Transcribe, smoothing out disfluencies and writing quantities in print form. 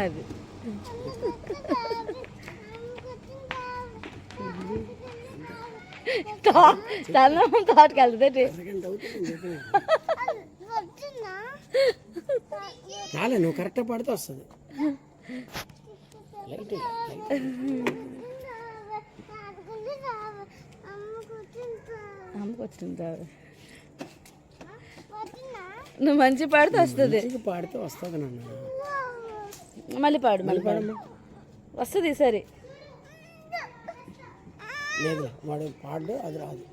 అది తోటకి వెళ్తుంది రాలే, నువ్వు కరెక్ట్గా పడితే వస్తుంది. అమ్మకు వచ్చింది. నువ్వు మంచి పాడితే వస్తుంది. పాడితే వస్తుంది నాన్న. మళ్ళీ పాడు, మళ్ళీ పాడు, వస్తుంది సరే. లేదు వాడు పాడు, అది రాదు.